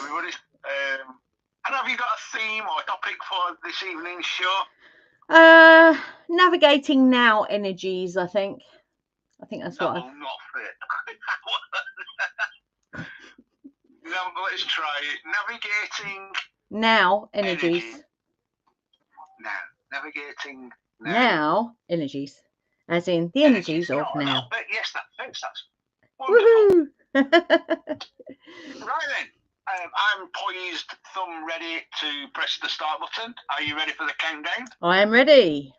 everybody. And have you got a theme or a topic for this evening's show? Navigating now energies, I think that's That what will not fit. No, let's try it. Navigating now energy. energies. Now. Navigating Now energies. As in the energies of now. Yes, that fits. That's wonderful. Woohoo! Right then. I'm poised, thumb ready to press the start button. Are you ready for the countdown? I am ready.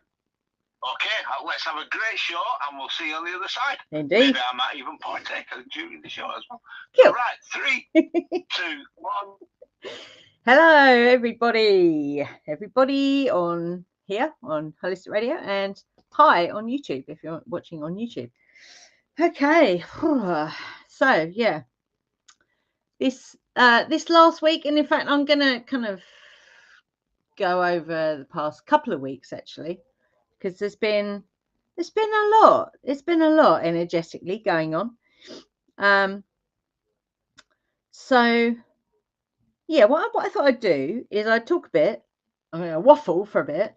Okay, let's have a great show and we'll see you on the other side. Indeed. Maybe I might even partake during the show as well. Cool. So, right, 3, 2, 1. Hello, everybody. Everybody on here on Holistic Radio, and hi on YouTube if you're watching on YouTube. Okay, so yeah, this last week, and in fact, I'm gonna kind of go over the past couple of weeks actually, because there's been a lot. It's been a lot energetically going on. So yeah, what I thought I'd do is I'd talk a bit. I'm going to waffle for a bit,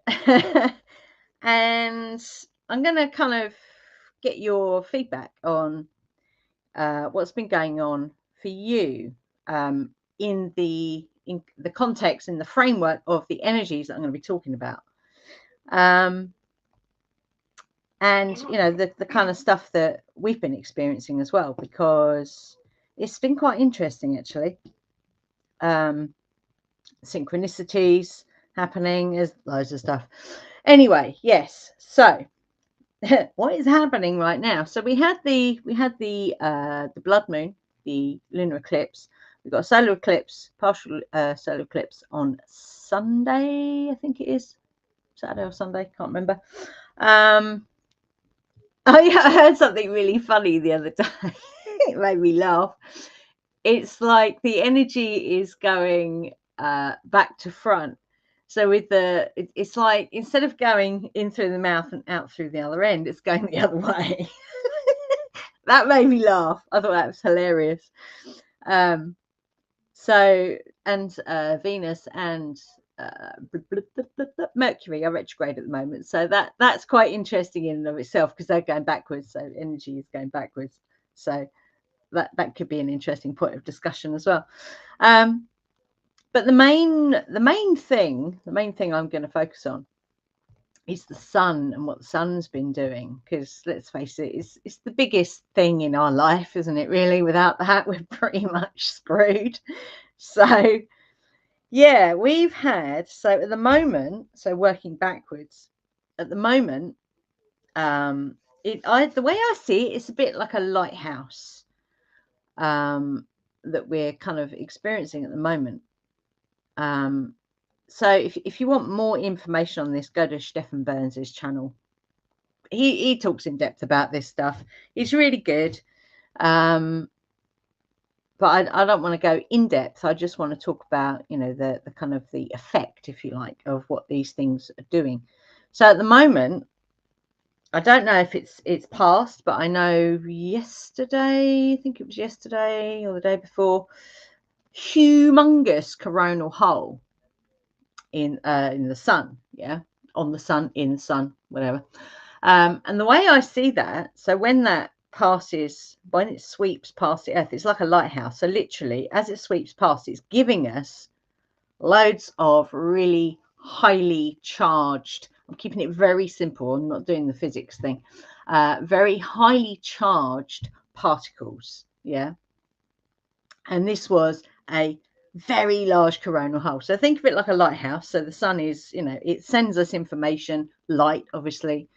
and I'm going to kind of get your feedback on what's been going on for you in the context, in the framework of the energies that I'm going to be talking about. And you know, the kind of stuff that we've been experiencing as well, because it's been quite interesting actually. Synchronicities happening, there's loads of stuff. Anyway, yes, so what is happening right now? So we had the blood moon, the lunar eclipse. We've got a solar eclipse, partial solar eclipse on Sunday, I think it is. Saturday or Sunday, can't remember. I heard something really funny the other day. It made me laugh. It's like the energy is going back to front. So with it's like instead of going in through the mouth and out through the other end, it's going the other way. That made me laugh. I thought that was hilarious. So, and Venus and Mercury are retrograde at the moment. So that's quite interesting in and of itself, because they're going backwards. So energy is going backwards. So that could be an interesting point of discussion as well. But the main thing I'm going to focus on is the sun and what the sun's been doing, because let's face it, it's the biggest thing in our life, isn't it? Really, without that, we're pretty much screwed. So yeah, we've had, so at the moment, so working backwards, at the moment, the way I see it, it's a bit like a lighthouse that we're kind of experiencing at the moment. So if you want more information on this, go to Stefan Burns's channel. He talks in depth about this stuff. It's really good. But I don't want to go in depth. I just want to talk about, you know, the kind of the effect, if you like, of what these things are doing. So at the moment, I don't know if it's past, but I know yesterday, I think it was yesterday or the day before, humongous coronal hole in the sun, yeah, on the sun, in the sun, whatever. And the way I see that, so when that passes, when it sweeps past the earth, it's like a lighthouse. So literally, as it sweeps past, it's giving us loads of really highly charged, I'm keeping it very simple, I'm not doing the physics thing, very highly charged particles, yeah. And this was a very large coronal hole. So think of it like a lighthouse. So the sun is, you know, it sends us information, light, obviously,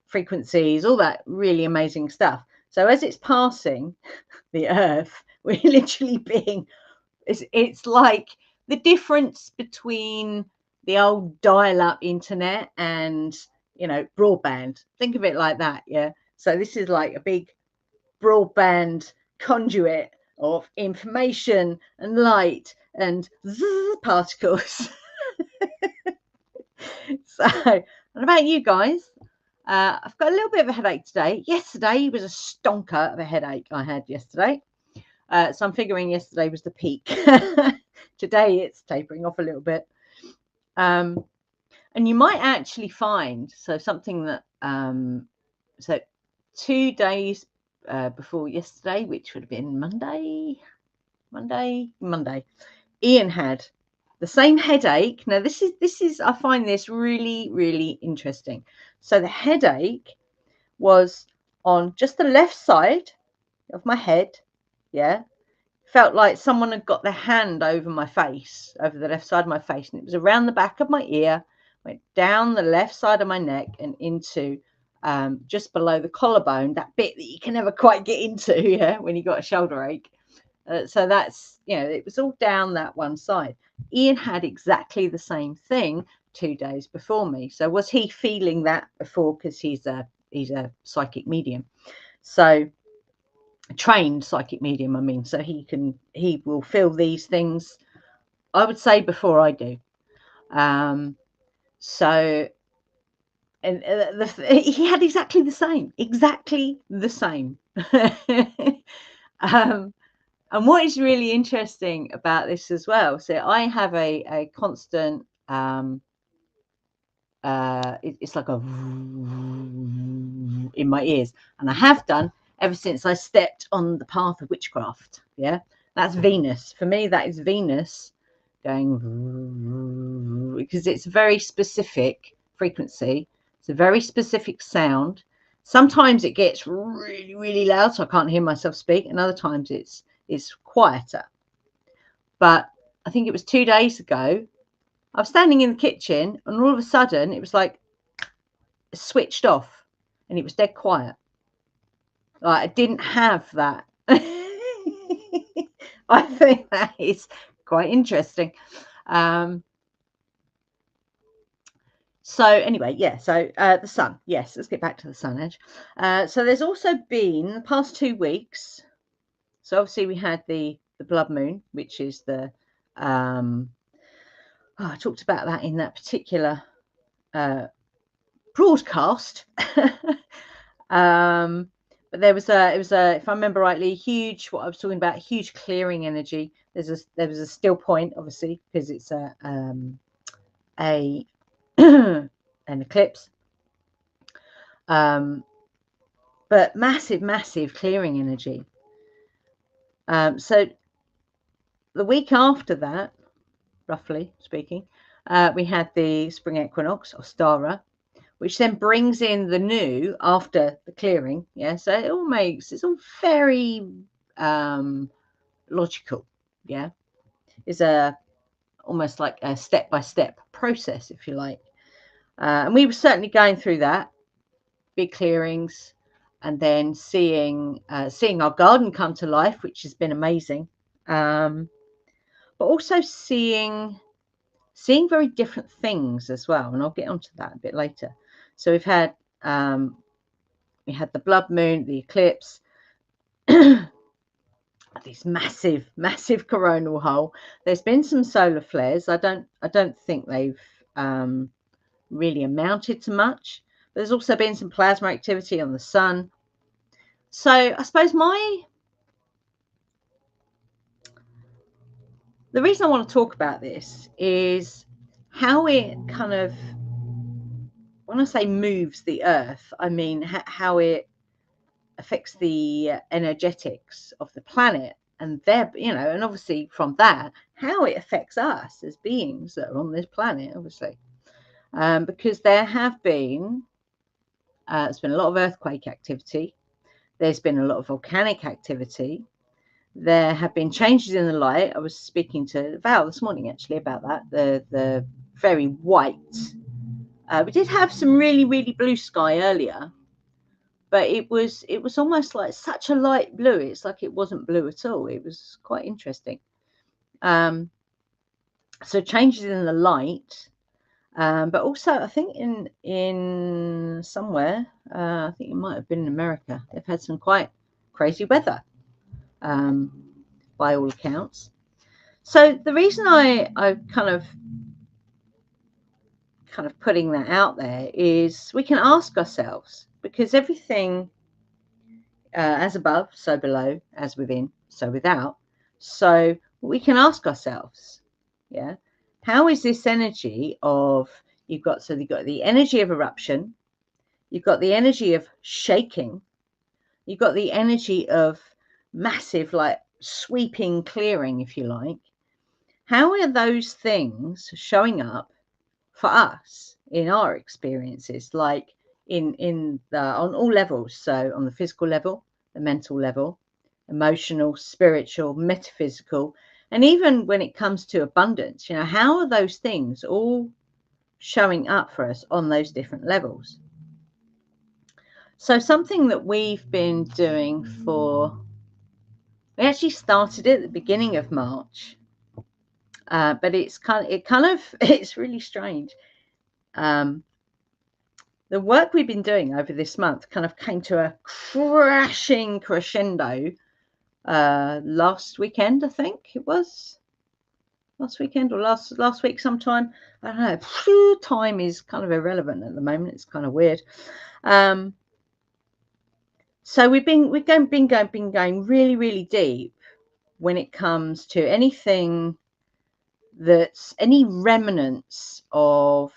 frequencies, all that really amazing stuff. So as it's passing the earth, we're literally being, it's like the difference between the old dial-up internet and, you know, broadband. Think of it like that, yeah. So this is like a big broadband conduit of information and light and particles. So, what about you guys? I've got a little bit of a headache today. Yesterday was a stonker of a headache I had yesterday. So I'm figuring yesterday was the peak. Today it's tapering off a little bit. And you might actually find, so something that, so 2 days before yesterday, which would have been Monday, Ian had the same headache. Now this is I find this really interesting. So the headache was on just the left side of my head. Yeah, felt like someone had got their hand over my face, over the left side of my face, and it was around the back of my ear, went down the left side of my neck and into just below the collarbone, that bit that you can never quite get into, yeah, when you got a shoulder ache. So that's, it was all down that one side. Ian had exactly the same thing 2 days before me. So was he feeling that before? Because he's a psychic medium, so a trained psychic medium. I mean, so he will feel these things, I would say, before I do. So, and he had exactly the same. And what is really interesting about this as well, so I have a constant, it's like a in my ears, and I have done ever since I stepped on the path of witchcraft. Yeah, that's Venus. For me, that is Venus going, because it's a very specific frequency. It's a very specific sound. Sometimes it gets really loud, so I can't hear myself speak, and other times it's quieter. But I think it was 2 days ago, I was standing in the kitchen, and all of a sudden it was like switched off, and it was dead quiet. Like, I didn't have that. I think that is quite interesting. So anyway, yeah, so the sun. Yes, let's get back to the sun, Edge. So there's also been the past 2 weeks. So obviously we had the blood moon, which is the I talked about that in that particular broadcast. But there was if I remember rightly, huge, what I was talking about, huge clearing energy. There was a still point, obviously, because it's an eclipse. But massive clearing energy. So the week after that, roughly speaking, we had the spring equinox, Ostara, which then brings in the new after the clearing. Yeah, so it's all very logical. Yeah, it's almost like a step-by-step process, if you like. And we were certainly going through that, big clearings, and then seeing our garden come to life, which has been amazing. But also seeing very different things as well, and I'll get onto that a bit later. So we had the blood moon, the eclipse, this massive coronal hole. There's been some solar flares. I don't think they've really amounted to much. There's also been some plasma activity on the sun. So I suppose the reason I want to talk about this is how it kind of, when I say moves the earth, I mean how it affects the energetics of the planet, and and obviously from that, how it affects us as beings that are on this planet, obviously, because there have been there's been a lot of earthquake activity, there's been a lot of volcanic activity, there have been changes in the light. I was speaking to Val this morning actually about that, the very white. We did have some really blue sky earlier, but it was almost like such a light blue. It's like it wasn't blue at all. It was quite interesting. So changes in the light, but also I think in somewhere, I think it might have been in America, they've had some quite crazy weather, by all accounts. So the reason I kind of putting that out there is we can ask ourselves, because everything as above, so below, as within, so without. So we can ask ourselves, yeah, how is this energy of, you've got the energy of eruption, you've got the energy of shaking, you've got the energy of massive, like sweeping clearing, if you like. How are those things showing up for us in our experiences, like on all levels? So on the physical level, the mental level, emotional, spiritual, metaphysical, and even when it comes to abundance, how are those things all showing up for us on those different levels? So something that we've been doing we actually started it at the beginning of March, but it's really strange. The work we've been doing over this month kind of came to a crashing crescendo last weekend. I think it was last weekend or last week sometime. I don't know. Time is kind of irrelevant at the moment. It's kind of weird. So we've been going really, really deep when it comes to anything that's any remnants of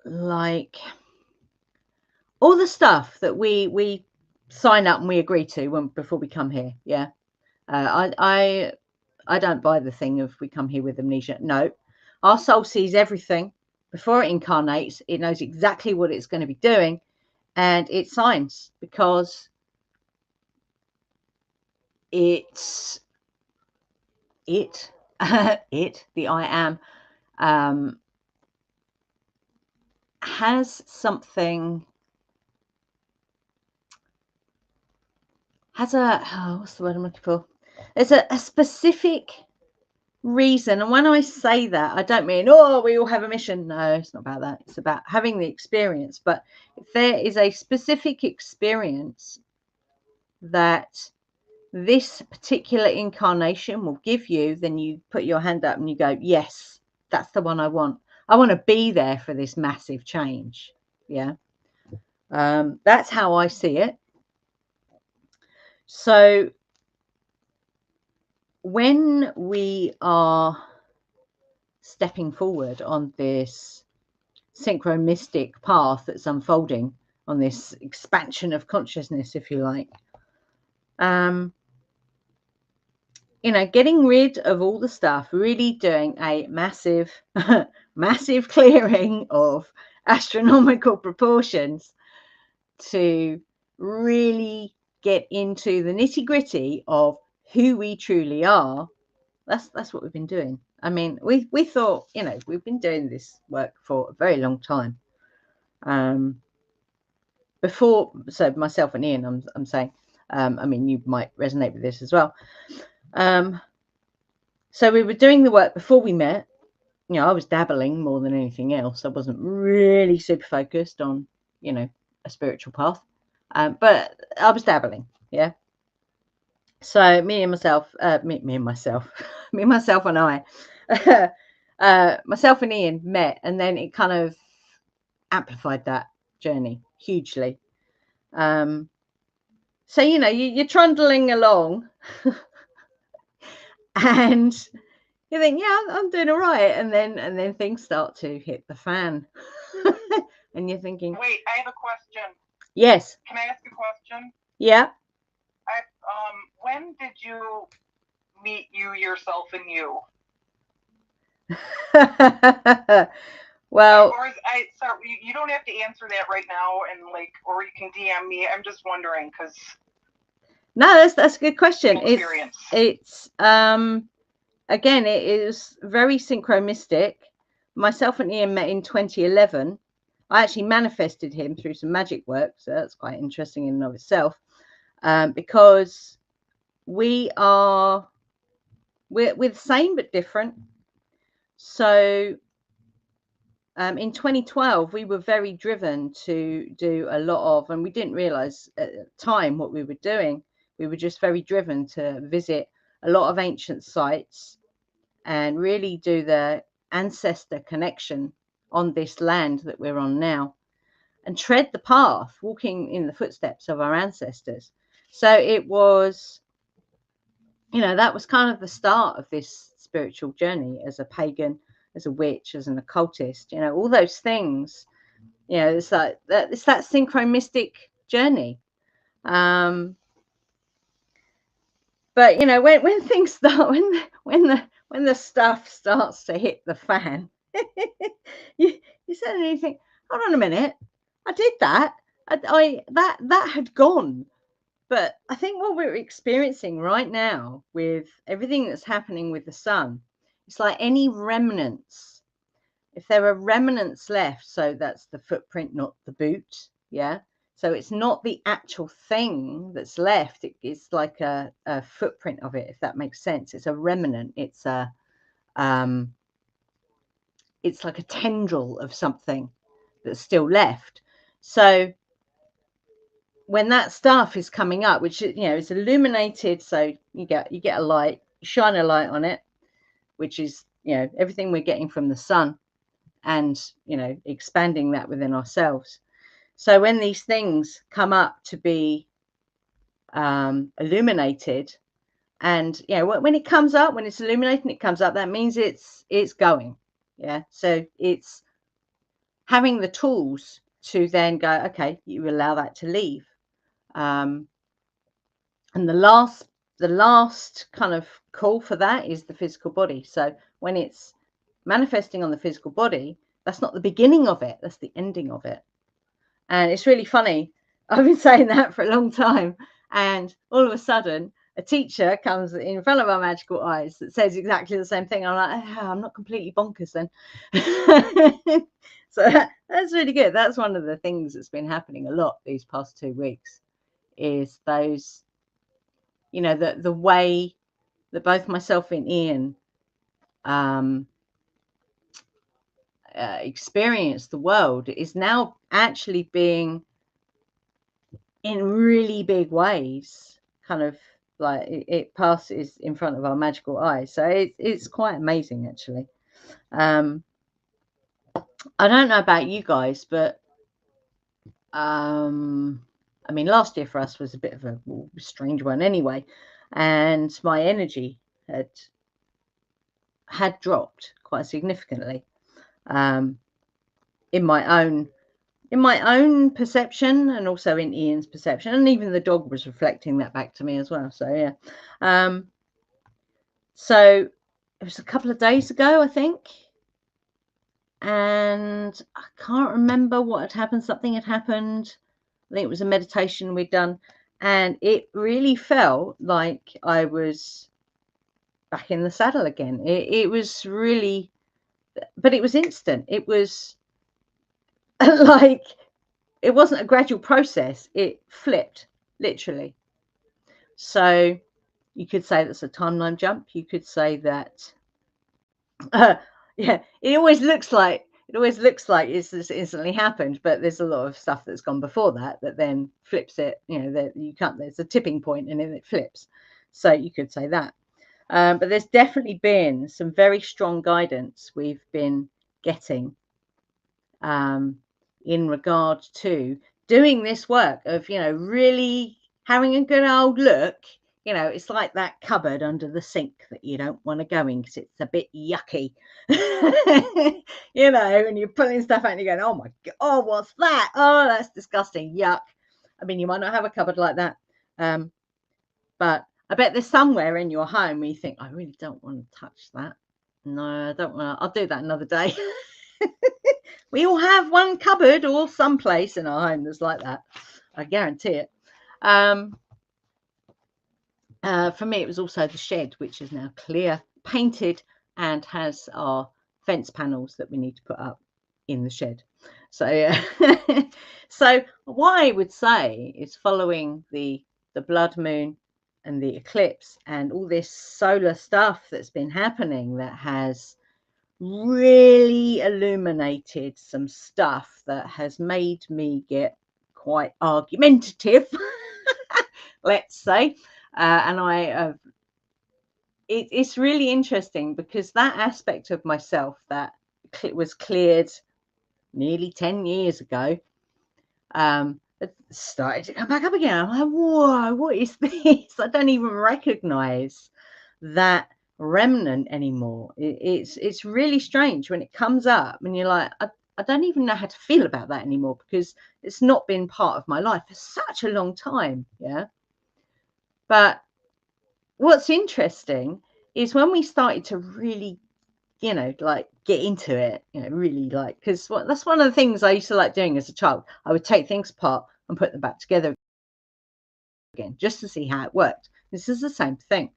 like all the stuff that we sign up and we agree to before we come here. Yeah. I don't buy the thing of we come here with amnesia. No, our soul sees everything before it incarnates. It knows exactly what it's going to be doing, and it signs because it's it the I am has something, has a what's the word I'm looking for? There's a specific reason, and when I say that, I don't mean we all have a mission. No, it's not about that. It's about having the experience. But if there is a specific experience that this particular incarnation will give you, then you put your hand up and you go, yes, that's the one I want. I want to be there for this massive change. Yeah. That's how I see it. So when we are stepping forward on this synchro-mystic path that's unfolding, on this expansion of consciousness, if you like, getting rid of all the stuff, really doing a massive massive clearing of astronomical proportions to really get into the nitty-gritty of who we truly are. That's what we've been doing. I mean, we thought, we've been doing this work for a very long time. Before, so myself and Ian, I'm saying, I mean, you might resonate with this as well. So we were doing the work before we met. I was dabbling more than anything else. I wasn't really super focused on, a spiritual path, but I was dabbling. Yeah. So me and myself and I, myself and Ian met, and then it kind of amplified that journey hugely. So you're trundling along, and you think, yeah, I'm doing all right, and then things start to hit the fan, and you're thinking, wait, I have a question. Yes. Can I ask a question? Yeah. When did you meet yourself, and you? Well, sorry, you don't have to answer that right now, and or you can DM me. I'm just wondering because. No, that's a good question. Experience. It's again, it is very synchromistic. Myself and Ian met in 2011. I actually manifested him through some magic work, so that's quite interesting in and of itself. Because we're the same but different. So in 2012, we were very driven to do a lot of, and we didn't realize at the time what we were doing. We were just very driven to visit a lot of ancient sites and really do the ancestor connection on this land that we're on now. and tread the path, walking in the footsteps of our ancestors. So it was, you know, that was kind of the start of this spiritual journey as a pagan, as a witch, as an occultist, you know, all those things. You know, it's like that, it's that synchromistic journey. But you know, when things start, when the stuff starts to hit the fan, you suddenly think, hold on a minute, I did that. That had gone. But I think what we're experiencing right now with everything that's happening with the sun, it's like any remnants. If there are remnants left, so that's the footprint, not the boot. Yeah. So it's not the actual thing that's left. It's like a footprint of it, if that makes sense. It's a remnant. It's like a tendril of something that's still left. So when that stuff is coming up, which, you know, is illuminated, so you get a light, you shine a light on it, which is, you know, everything we're getting from the sun, and, you know, expanding that within ourselves. So when these things come up to be illuminated, and, you know, when it comes up, when it's illuminating, it comes up, that means it's going. Yeah. So it's having the tools to then go, okay, you allow that to leave. And the last kind of call for that is the physical body. So when it's manifesting on the physical body, that's not the beginning of it, that's the ending of it. And it's really funny. I've been saying that for a long time, and all of a sudden a teacher comes in front of our magical eyes that says exactly the same thing. I'm like, oh, I'm not completely bonkers then. So that's really good. That's one of the things that's been happening a lot these past 2 weeks, is those, you know, the way that both myself and Ian experience the world is now actually being, in really big ways, kind of like it passes in front of our magical eyes. So it's quite amazing, actually. I don't know about you guys, but I mean, last year for us was a bit of a strange one anyway, and my energy had dropped quite significantly in my own perception, and also in Ian's perception, and even the dog was reflecting that back to me as well. So yeah, so it was a couple of days ago, I think, and I can't remember what had happened. Something had happened. I think it was a meditation we'd done, and it really felt like I was back in the saddle again. It was really, but it was instant. It was like, it wasn't a gradual process. It flipped, literally. So you could say that's a timeline jump. You could say that, yeah, it always looks like it's just instantly happened, but there's a lot of stuff that's gone before that then flips it. You know, that you can't. There's a tipping point, and then it flips. So you could say that. But there's definitely been some very strong guidance we've been getting in regard to doing this work of, you know, really having a good old look. You know, it's like that cupboard under the sink that you don't want to go in because it's a bit yucky. You know, and you're pulling stuff out and you're going, oh my God, oh, what's that? Oh, that's disgusting. Yuck. I mean, you might not have a cupboard like that. But I bet there's somewhere in your home where you think, I really don't want to touch that. No, I don't want to. I'll do that another day. We all have one cupboard or someplace in our home that's like that. I guarantee it. For me, it was also the shed, which is now clear, painted, and has our fence panels that we need to put up in the shed. So, yeah. So what I would say is, following the blood moon and the eclipse and all this solar stuff that's been happening, that has really illuminated some stuff that has made me get quite argumentative, let's say. And it's really interesting, because that aspect of myself that was cleared nearly 10 years ago it started to come back up again. I'm like, whoa, what is this? I don't even recognize that remnant anymore. It's really strange when it comes up and you're like, I don't even know how to feel about that anymore, because it's not been part of my life for such a long time. Yeah. But what's interesting is when we started to really, like get into it, really like, because that's one of the things I used to like doing as a child. I would take things apart and put them back together again just to see how it worked. This is the same thing.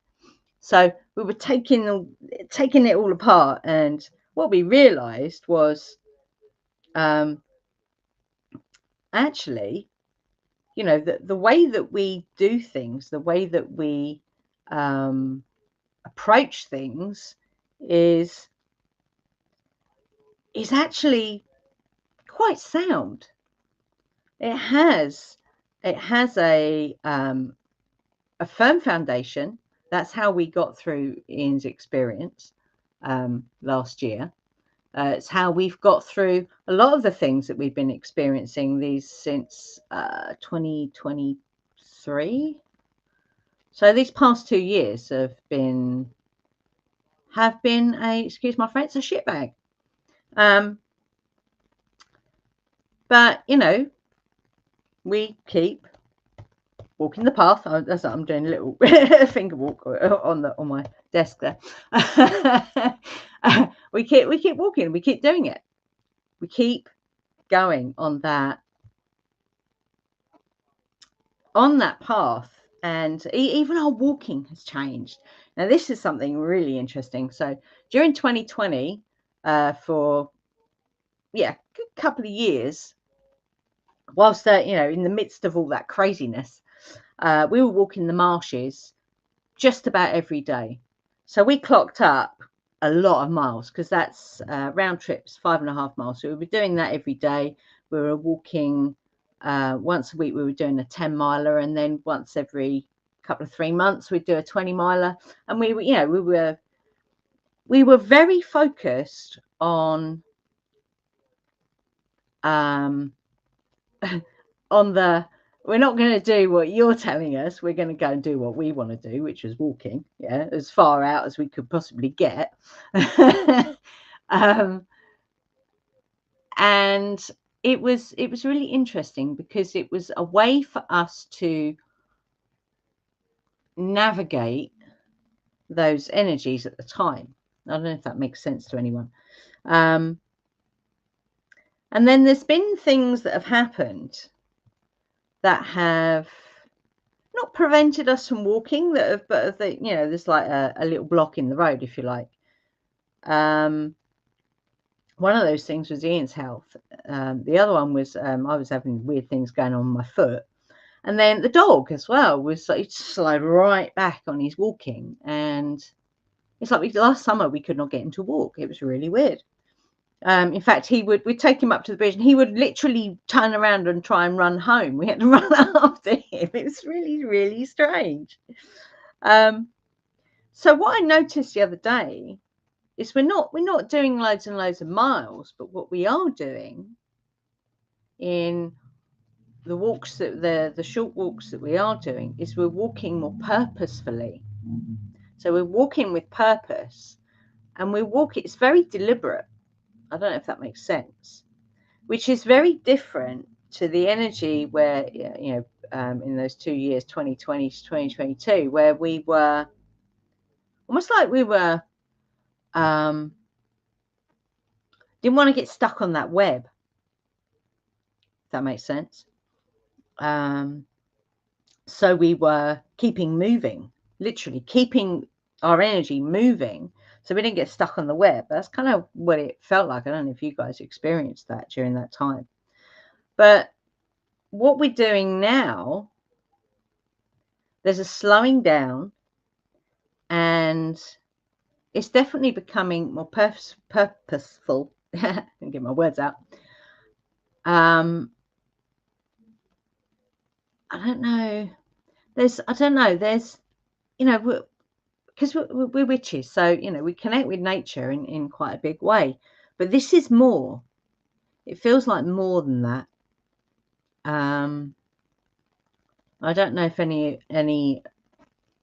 So we were taking it all apart, and what we realized was actually, the way that we do things, the way that we approach things is actually quite sound. It has a firm foundation. That's how we got through Ian's experience last year. It's how we've got through a lot of the things that we've been experiencing since 2023. So these past 2 years have been excuse my French, a shitbag. But we keep walking the path. That's what I'm doing, a little finger walk on my desk there. we keep walking. We keep doing it. We keep going on that path, and even our walking has changed. Now, this is something really interesting. So during 2020, for a couple of years, whilst in the midst of all that craziness, we were walking the marshes just about every day. So we clocked up a lot of miles, because that's round trips, 5.5 miles. So we were doing that every day. We were walking once a week. We were doing a 10-miler, and then once every couple of 3 months we'd do a 20-miler. And we were very focused on we're not going to do what you're telling us. We're going to go and do what we want to do, which is walking, as far out as we could possibly get. And it was really interesting, because it was a way for us to navigate those energies at the time. I don't know if that makes sense to anyone. And then there's been things that have happened that have not prevented us from walking, but there's like a little block in the road, if you like. One of those things was Ian's health. The other one was I was having weird things going on my foot. And then the dog as well was like, slide right back on his walking. And it's like last summer we could not get him to walk. It was really weird. In fact, we'd take him up to the bridge, and he would literally turn around and try and run home. We had to run after him. It was really, really strange. So what I noticed the other day is we're not doing loads and loads of miles, but what we are doing in the walks, the short walks that we are doing, is we're walking more purposefully. So we're walking with purpose, and it's very deliberate. I don't know if that makes sense, which is very different to the energy where, in those 2 years, 2020 to 2022, where we were almost like we were, didn't want to get stuck on that web. If that makes sense. So we were keeping moving, literally keeping our energy moving, so we didn't get stuck on the web. That's kind of what it felt like. I don't know if you guys experienced that during that time. But what we're doing now, there's a slowing down, and it's definitely becoming more purposeful. I can get my words out. I don't know. There's, because we're witches, so we connect with nature in quite a big way. But this is more. It feels like more than that. I don't know if any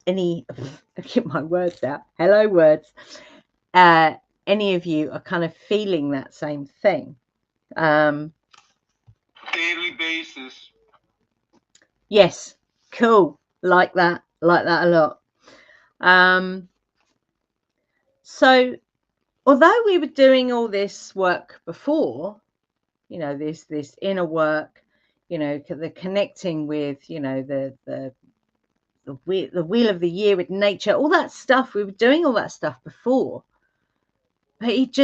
get my words out. Hello, words. Any of you are kind of feeling that same thing. Daily basis. Yes, cool. Like that a lot. So although we were doing all this work before, you know, this inner work, you know, the connecting with, you know, the wheel of the year with nature, all that stuff, we were doing all that stuff before, but it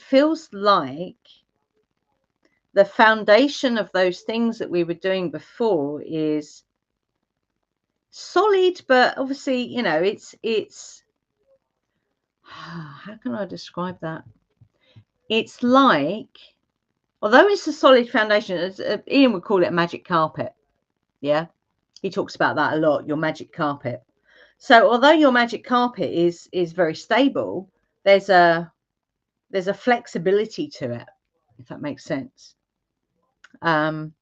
feels like the foundation of those things that we were doing before is solid, but obviously, you know, it's how can I describe that? It's like, although it's a solid foundation, as Ian would call it, a magic carpet. Yeah, he talks about that a lot, your magic carpet. So although your magic carpet is very stable, there's a flexibility to it, if that makes sense. And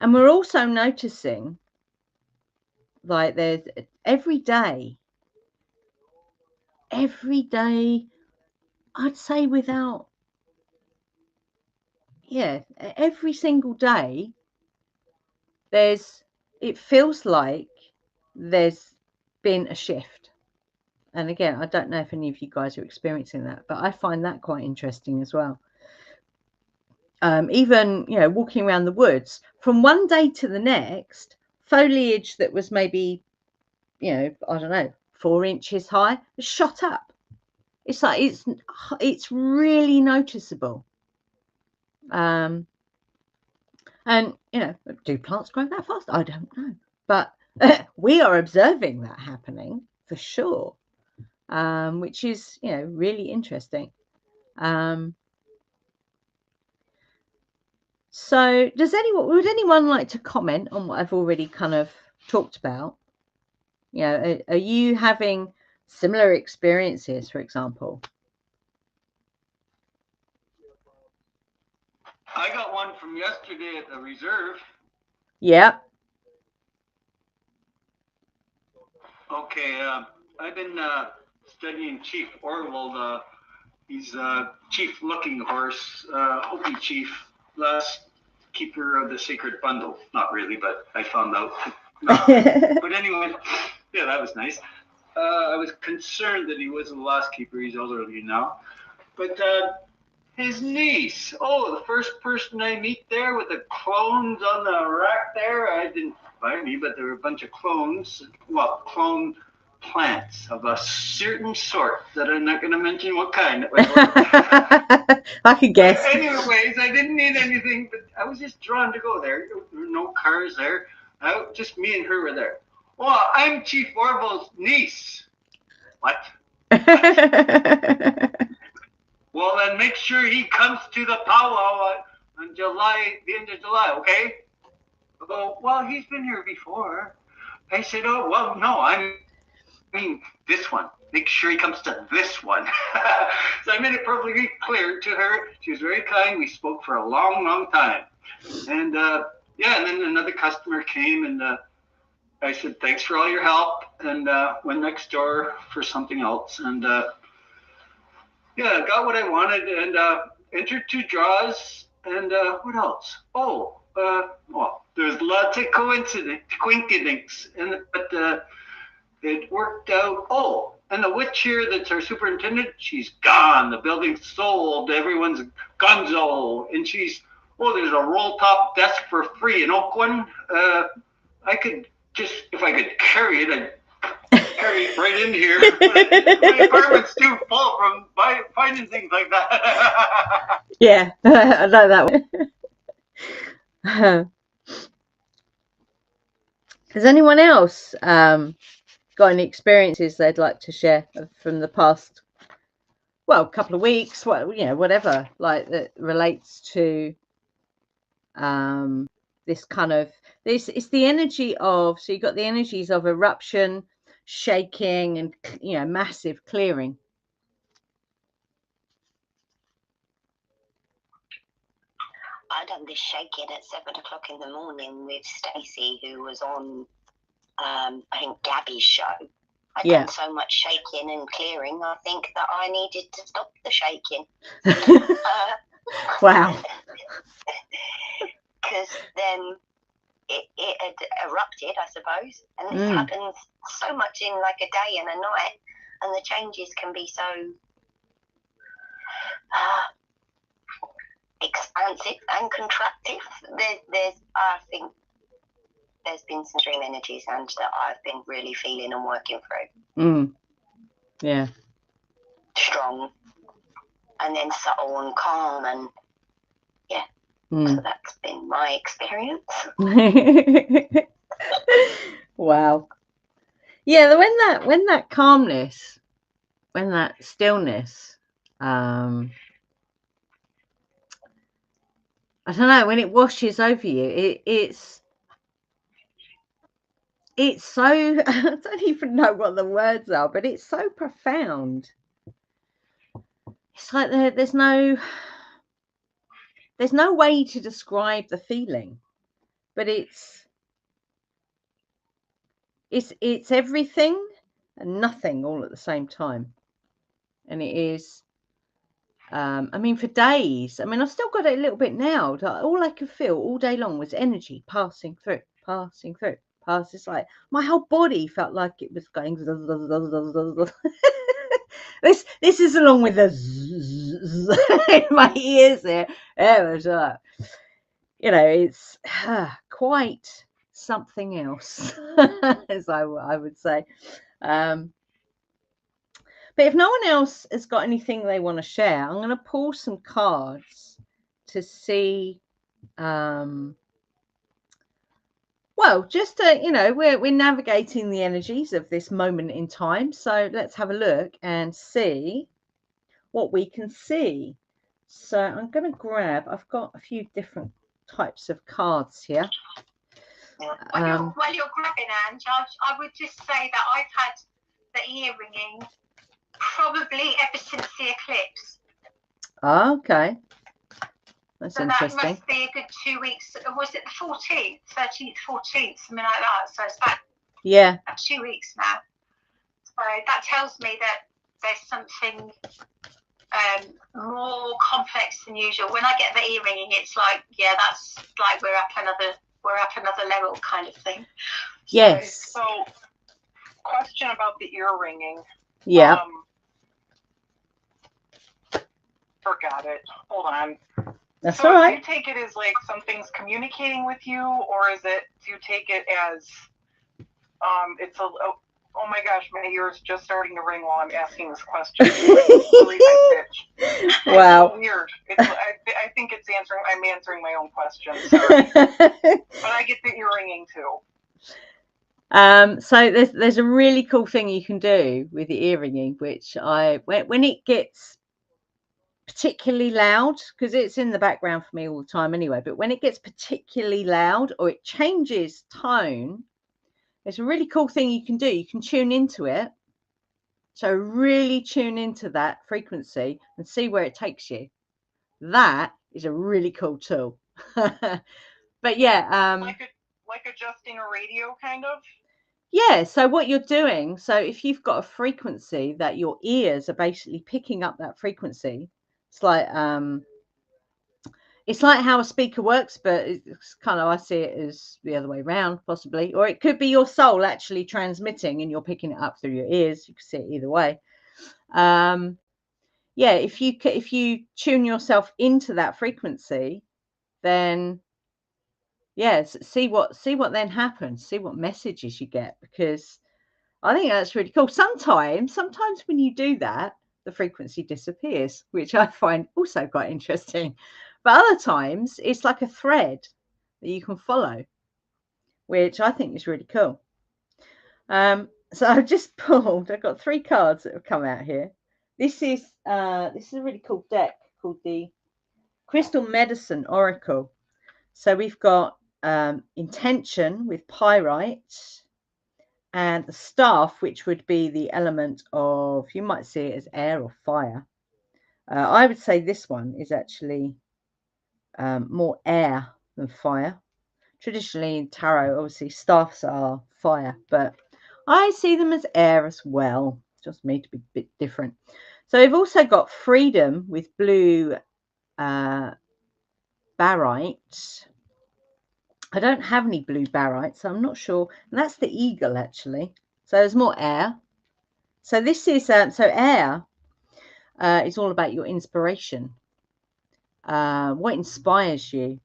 we're also noticing, like, there's every day, I'd say without, yeah, every single day, it feels like there's been a shift. And again, I don't know if any of you guys are experiencing that, but I find that quite interesting as well. Even, you know, walking around the woods, from one day to the next, foliage that was maybe, you know, I don't know, 4 inches high, has shot up. It's like it's really noticeable. And, you know, do plants grow that fast? I don't know, but we are observing that happening for sure, which is, you know, really interesting. So would anyone like to comment on what I've already kind of talked about? You know, are you having similar experiences, for example? I got one from yesterday at the reserve. Yeah. Okay, I've been studying Chief Orwell. He's Chief Looking Horse, Hopi Chief, last keeper of the sacred bundle. Not really, but I found out. But anyway, yeah, that was nice. I was concerned that he wasn't the last keeper. He's elderly now. But his niece, the first person I meet there with the clones on the rack there, I didn't buy me, but there were a bunch of clones, clone plants of a certain sort that I'm not going to mention what kind. I could guess. But anyways, I didn't need anything, but I was just drawn to go there. There were no cars there. Just me and her were there. Well, I'm Chief Orwell's niece. What? Well, then make sure he comes to the powwow on the end of July, okay? I go, well, he's been here before. I said, oh, well, no, I mean this one. Make sure he comes to this one. So I made it perfectly clear to her. She was very kind. We spoke for a long, long time. And, and then another customer came, and I said, thanks for all your help, and went next door for something else. And, got what I wanted, and entered 2 draws, and what else? There's lots of coincidence, but it worked out. And the witch here, that's our superintendent, she's gone. The building's sold. Everyone's gonzo, and there's a roll-top desk for free in Oakland. I could if I could carry it, I'd carry it right in here. My apartment's too full from finding things like that. Yeah, I know that one. Has anyone else got any experiences they'd like to share from the past, couple of weeks, whatever, like that relates to this kind of it's the energy of, so you've got the energies of eruption, shaking, and massive clearing. I done this shaking at 7 o'clock in the morning with Stacey, who was on, I think, Gabby's show. I'd Yeah. done so much shaking and clearing, I think that I needed to stop the shaking. Wow. Because then it had erupted, I suppose. And this happens so much in like a day and a night. And the changes can be so expansive and contractive. I think there's been some dream energies and that I've been really feeling and working through. Yeah. Strong, and then subtle and calm, and so that's been my experience. Wow. Yeah, when that calmness, when that stillness, I don't know, when it washes over you, it's so, I don't even know what the words are, but it's so profound. It's like there's no way to describe the feeling, but it's everything and nothing all at the same time. And it is, I mean, for days, I mean, I've still got it a little bit now. All I could feel all day long was energy passing through. It's like my whole body felt like it was going. This is along with the in my ears there. It was, you know, it's quite something else, as I would say. But if no one else has got anything they want to share, I'm going to pull some cards to see. Well, just to, you know, we're navigating the energies of this moment in time. So let's have a look and see what we can see. So I'm going to grab, I've got a few different types of cards here. While you're grabbing, Ange, I would just say that I've had the ear ringing probably ever since the eclipse. Oh, okay. That's so interesting. That must be a good 2 weeks. Was it the 14th, 13th, 14th, something like that? So it's about 2 weeks now. So that tells me that there's something more complex than usual. When I get the ear ringing, it's like, yeah, that's like we're up another level kind of thing. Yes. So question about the ear ringing. Yeah. Forgot it. Hold on. That's so all right. Do you take it as like something's communicating with you, or do you take it as it's a oh my gosh, my ear's just starting to ring while I'm asking this question. Really high pitch. Wow. It's so weird. I think I'm answering my own question. Sorry. But I get the ear ringing too. So there's a really cool thing you can do with the ear ringing, which when it gets particularly loud, because it's in the background for me all the time anyway, but when it gets particularly loud or it changes tone, there's a really cool thing you can do. You can tune into it. So really tune into that frequency and see where it takes you. That is a really cool tool. But yeah, like adjusting a radio kind of. Yeah, so what you're doing, so if you've got a frequency that your ears are basically picking up that frequency, it's like how a speaker works, but it's kind of, I see it as the other way around possibly, or it could be your soul actually transmitting and you're picking it up through your ears. You can see it either way. Yeah, if you tune yourself into that frequency, then yes, see what then happens, see what messages you get, because I think that's really cool. Sometimes when you do that, the frequency disappears, which I find also quite interesting. But other times it's like a thread that you can follow, which I think is really cool. So I've just pulled, I've got 3 cards that have come out here. This is a really cool deck called the Crystal Medicine Oracle. So we've got intention with pyrite, and the staff, which would be the element of, you might see it as air or fire. I would say this one is actually more air than fire. Traditionally in tarot, obviously staffs are fire, but I see them as air as well. Just me to be a bit different. So we've also got freedom with blue barite. I don't have any blue barite, so I'm not sure. And that's the eagle, actually. So there's more air. So this is so air is all about your inspiration. What inspires you?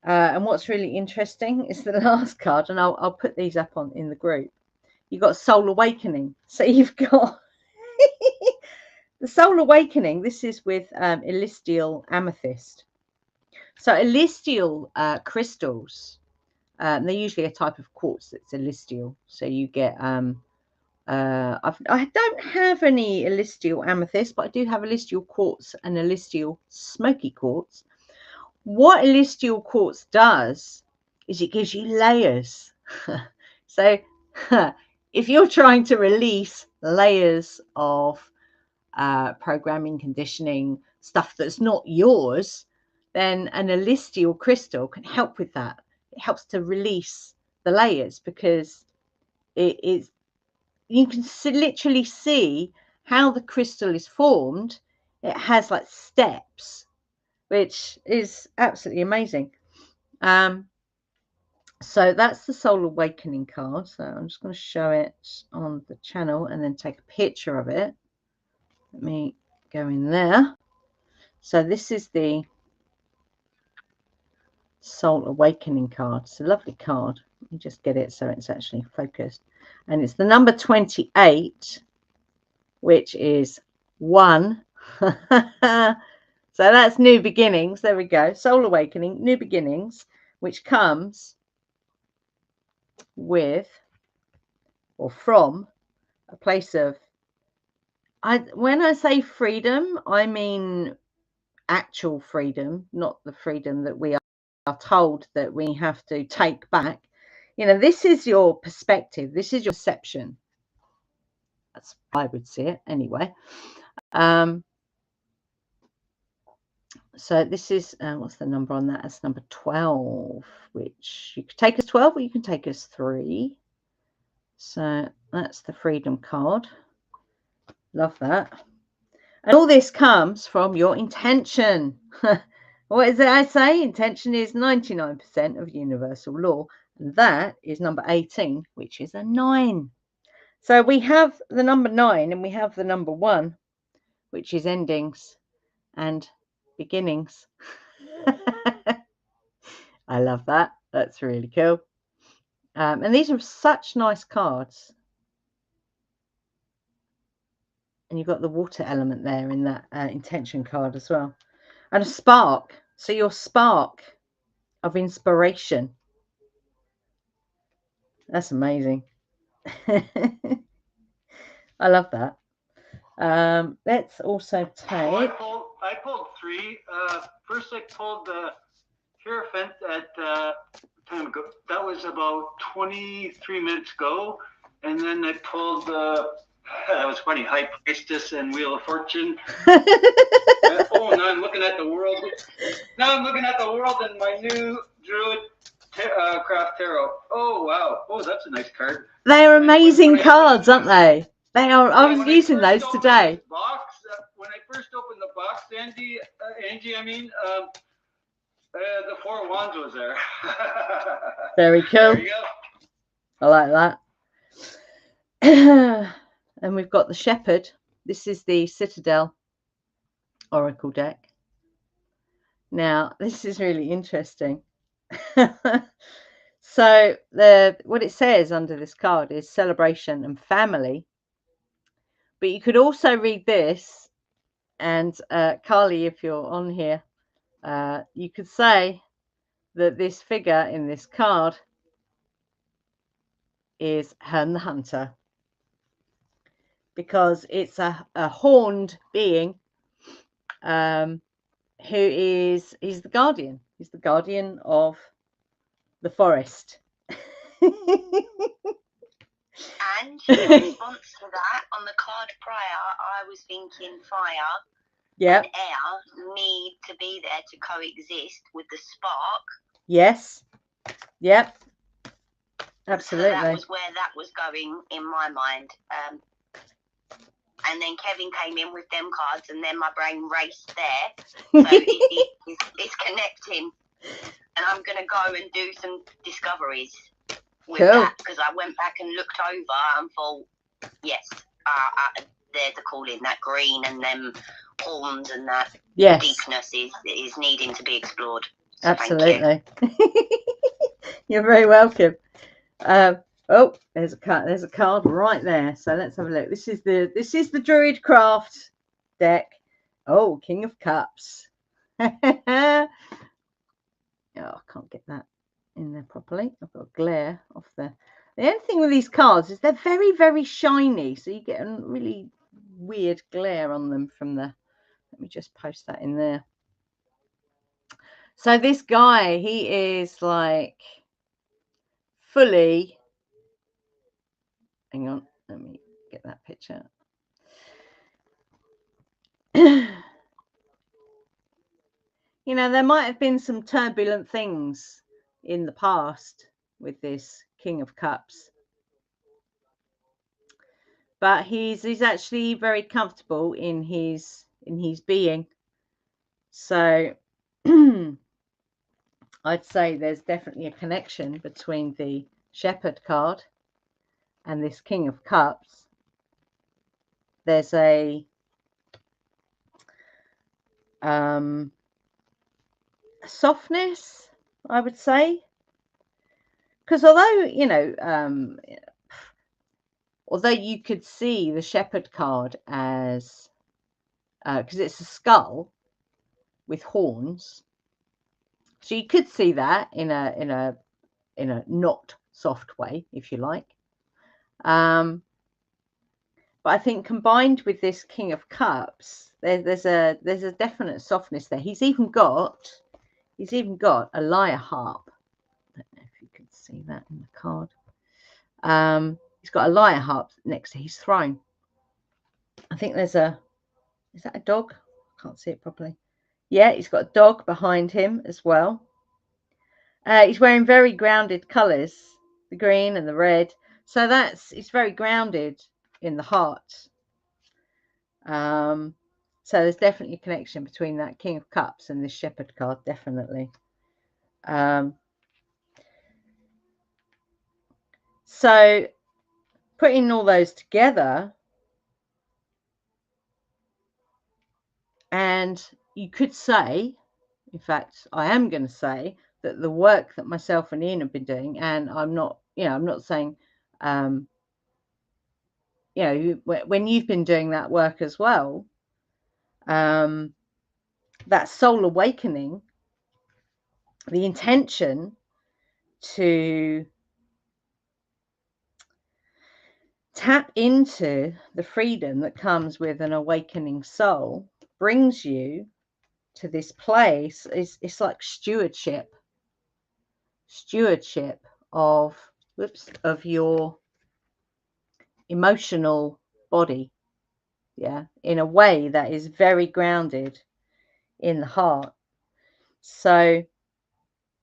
And what's really interesting is the last card, and I'll put these up on in the group. You've got Soul Awakening. So you've got the Soul Awakening. This is with Elestial Amethyst. So Elestial crystals, they're usually a type of quartz that's Elestial. So you get I don't have any Elestial Amethyst, but I do have Elestial quartz and Elestial smoky quartz. What Elestial quartz does is it gives you layers. So if you're trying to release layers of programming, conditioning, stuff that's not yours, then an Elestial crystal can help with that. It helps to release the layers, because it is, you can literally see how the crystal is formed. It has like steps, which is absolutely amazing. So that's the Soul Awakening card. So I'm just going to show it on the channel and then take a picture of it. Let me go in there. So this is the Soul Awakening card. It's a lovely card. Let me just get it so it's actually focused. And it's the number 28, which is 1. So that's new beginnings. There we go. Soul Awakening, new beginnings, which comes with or from a place of, when I say freedom, I mean actual freedom, not the freedom that we are told that we have to take back. You know, this is your perspective, this is your perception. That's how I would see it anyway. So this is what's the number on that? That's number 12, which you could take as 12 or you can take as 3. So that's the freedom card. Love that. And all this comes from your intention. What is it I say? Intention is 99% of universal law. And that is number 18, which is a 9. So we have the number 9 and we have the number 1, which is endings and beginnings. I love that. That's really cool. And these are such nice cards. And you've got the water element there in that intention card as well. And a spark. So your spark of inspiration. That's amazing. I love that. Let's also take... I pulled 3. First I pulled the Hierophant at time ago. That was about 23 minutes ago. And then I pulled that was funny, High Priestess and Wheel of Fortune. Oh, now I'm looking at the world. Now I'm looking at the world in my new Druid Craft Tarot. Oh, wow. Oh, that's a nice card. They are amazing cards, aren't they? They are. I was using those today. When I first opened the box, Angie, the 4 of Wands was there. Very cool. There you go. I like that. And we've got the Shepherd. This is the Citadel Oracle deck. Now, this is really interesting. So what it says under this card is celebration and family. But you could also read this, and Carly, if you're on here, you could say that this figure in this card is Herne the Hunter, because it's a horned being who he's the guardian. He's the guardian of the forest. And in response to that, on the card prior, I was thinking fire, Yeah. and air need to be there to coexist with the spark. Yes. Yep. Absolutely. So that was where that was going in my mind. And then Kevin came in with them cards, and then my brain raced there. So it's connecting. And I'm going to go and do some discoveries with that, because I went back and looked over and thought, yes, there's a calling, that green and them horns and that deepness is needing to be explored. So absolutely. You're very welcome. Oh, there's a card right there. So let's have a look. This is the Druidcraft deck. Oh, King of Cups. Oh, I can't get that in there properly. I've got glare off there. The only thing with these cards is they're very, very shiny, so you get a really weird glare on them from the. Let me just post that in there. So this guy, he is like fully. Hang on, let me get that picture. You know, there might have been some turbulent things in the past with this King of Cups, but he's actually very comfortable in his being. So I'd say there's definitely a connection between the Shepherd card and this King of Cups. There's a softness, I would say, because although although you could see the Shepherd card as because it's a skull with horns, so you could see that in a not soft way, if you like. But I think combined with this King of Cups, there's a definite softness there. He's even got a lyre harp. I don't know if you can see that in the card. He's got a lyre harp next to his throne. I think there's is that a dog? I can't see it properly. Yeah, he's got a dog behind him as well. He's wearing very grounded colours, the green and the red. So it's very grounded in the heart. So there's definitely a connection between that King of Cups and this Shepherd card, definitely. So putting all those together, and you could say, in fact, I am going to say that the work that myself and Ian have been doing, and I'm not saying, when you've been doing that work as well, that soul awakening, the intention to tap into the freedom that comes with an awakening soul brings you to this place. It's like stewardship of your emotional body, in a way that is very grounded in the heart. So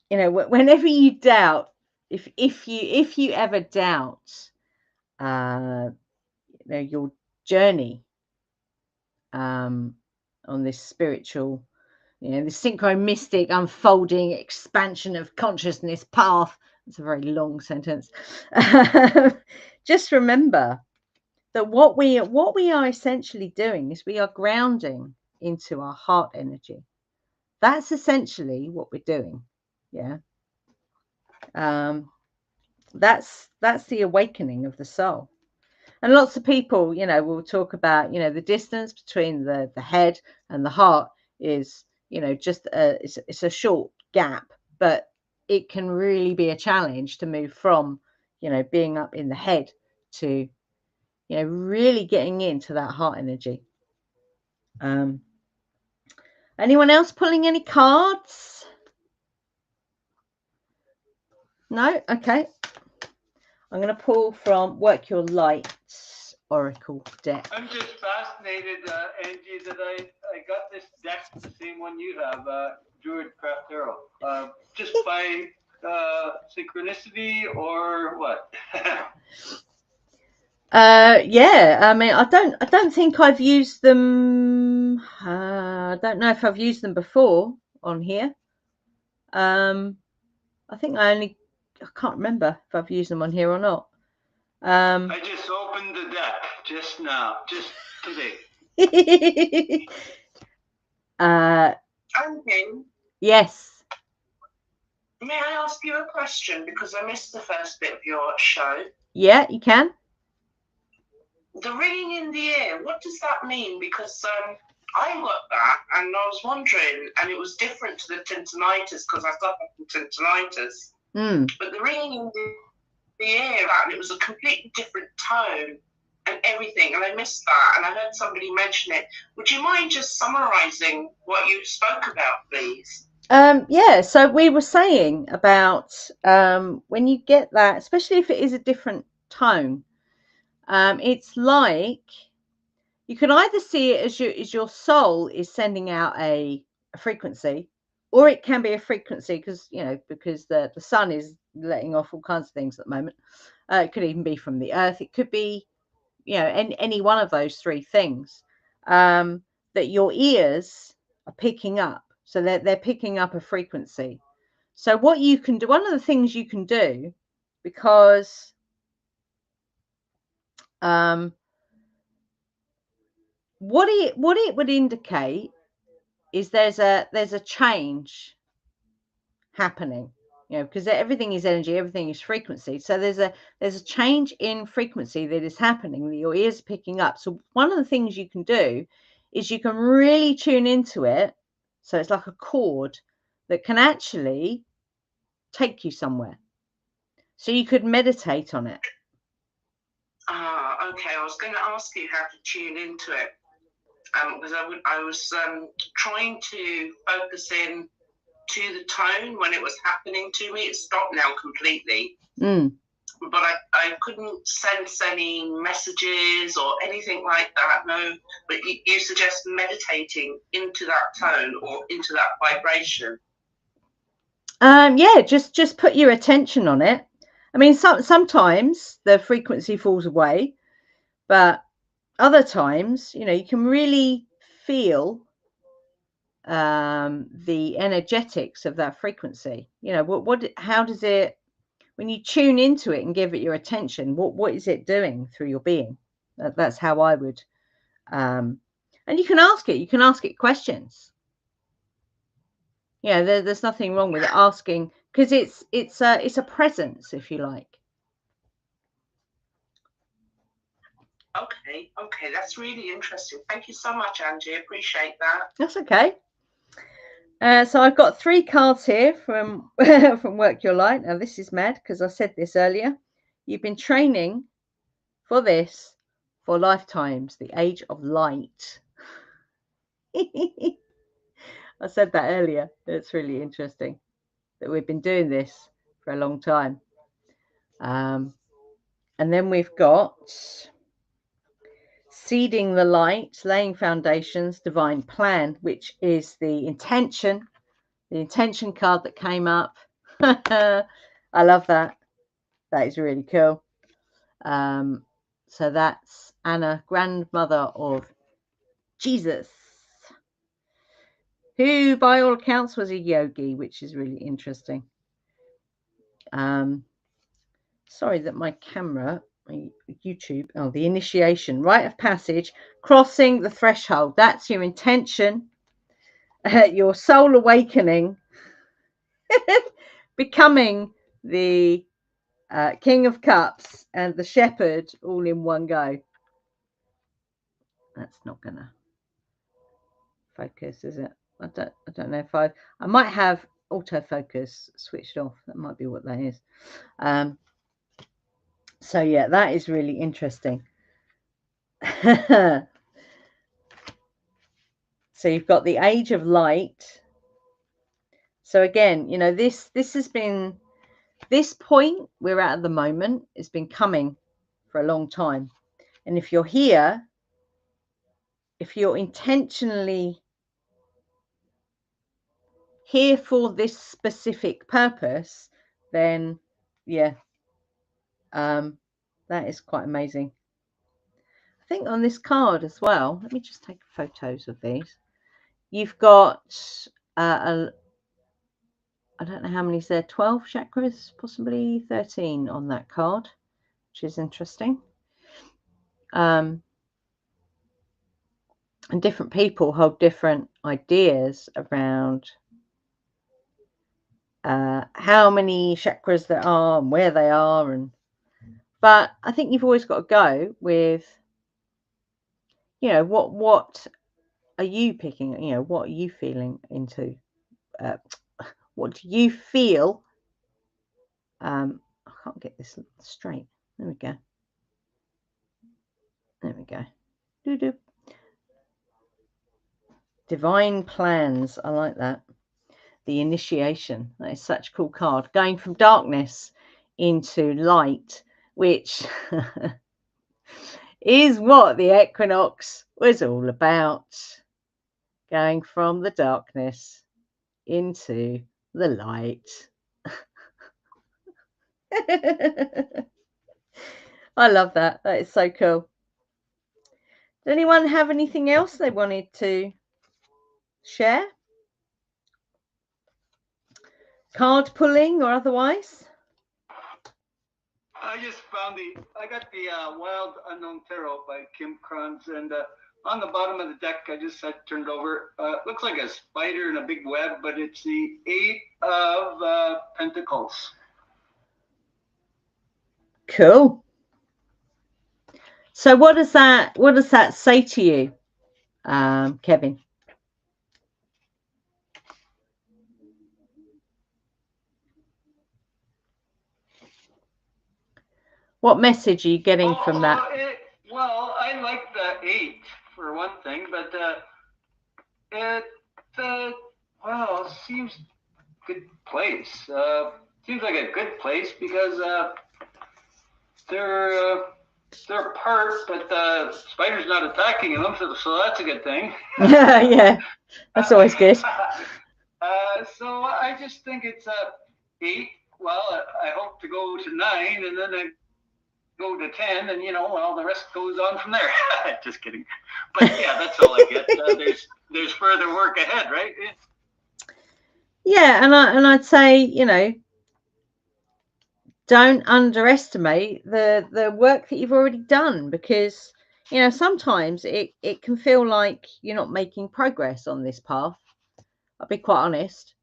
whenever you doubt, if you ever doubt your journey on this spiritual, the synchro-mystic unfolding expansion of consciousness path. It's a very long sentence. Just remember that what we are essentially doing is we are grounding into our heart energy. That's essentially what we're doing. That's the awakening of the soul. And lots of people, will talk about, the distance between the head and the heart is, just it's a short gap, but it can really be a challenge to move from, being up in the head to, really getting into that heart energy. Anyone else pulling any cards? No? Okay. I'm going to pull from Work Your Light oracle deck. I'm just fascinated, Angie, that I got this deck, the same one you have, Druid Craft Tarot. Just by synchronicity or what? Yeah, I mean, I don't think I've used them. I don't know if I've used them before on here. I think I can't remember if I've used them on here or not. I just opened the deck just now, just today. Angie, Yes. may I ask you a question, because I missed the first bit of your show? Yeah, you can. The ringing in the ear, what does that mean? Because I got that, and I was wondering, and it was different to the tinnitus, because I suffer from tinnitus. But the ringing in the ear, and it was a completely different tone and everything, and I missed that, and I heard somebody mention it. Would you mind just summarising what you spoke about, please? Yeah, so we were saying about when you get that, especially if it is a different tone, it's like you can either see it as your soul is sending out a frequency, or it can be a frequency because the sun is letting off all kinds of things at the moment. It could even be from the earth. It could be any one of those three things that your ears are picking up. So they're picking up a frequency. So what you can do, one of the things you can do, because what it would indicate is there's a change happening, because everything is energy, everything is frequency. So there's a change in frequency that is happening that your ears are picking up. So one of the things you can do is you can really tune into it. So it's like a chord that can actually take you somewhere. So you could meditate on it. Okay. I was going to ask you how to tune into it, because I was trying to focus in to the tone when it was happening to me. It stopped now completely. But I couldn't sense any messages or anything like that. No, but you suggest meditating into that tone or into that vibration. Yeah, just put your attention on it. I mean, sometimes the frequency falls away, but other times, you can really feel the energetics of that frequency. How does it, when you tune into it and give it your attention, what is it doing through your being? That's how I would. And you can ask it questions. There's nothing wrong with it asking, because it's a presence, if you like. Okay, that's really interesting. Thank you so much, Angie. Appreciate that. That's okay. So I've got 3 cards here from from Work Your Light. Now this is mad because I said this earlier. You've been training for this for lifetimes, the age of light. I said that earlier. It's really interesting that we've been doing this for a long time. And then we've got seeding the light, laying foundations, divine plan, which is the intention card that came up. I love that. That is really cool. So that's Anna, grandmother of Jesus, who by all accounts was a yogi, which is really interesting. Sorry that my camera, my YouTube, the initiation, rite of passage, crossing the threshold. That's your intention, your soul awakening, becoming the King of Cups and the Shepherd all in one go. That's not gonna focus, is it? I don't know if I might have autofocus switched off. That might be what that is. So yeah, that is really interesting. So you've got the age of light. So again, this has been, this point we're at the moment, it's been coming for a long time. And if you're here, if you're intentionally here for this specific purpose, then yeah, that is quite amazing. I think on this card as well, let me just take photos of these. You've got I don't know how many is there, 12 chakras, possibly 13 on that card, which is interesting. And different people hold different ideas around how many chakras there are and where they are, but I think you've always got to go with, you know, what are you picking, you know, what are you feeling into, what do you feel, I can't get this straight, there we go, Doo-doo. Divine plans, I like that. The initiation, that is such a cool card, going from darkness into light, which is what the equinox was all about, going from the darkness into the light. I love that. That is so cool. Does anyone have anything else they wanted to share? Card pulling or otherwise? I just found I got the Wild Unknown Tarot by Kim Kranz, and on the bottom of the deck, I just had turned over. Looks like a spider in a big web, but it's the 8 of Pentacles. Cool. So what does that say to you, Kevin? What message are you getting from that? Well, I like the 8 for one thing, but well, seems good place. Seems like a good place because they're apart, but the spider's not attacking them, so that's a good thing. Yeah, that's always good. So I just think it's 8. Well, I hope to go to 9, and then I go to 10, and well, the rest goes on from there. Just kidding. But yeah, that's all I get. There's further work ahead, right? Yeah, and I'd say, don't underestimate the work that you've already done, because sometimes it can feel like you're not making progress on this path. I'll be quite honest,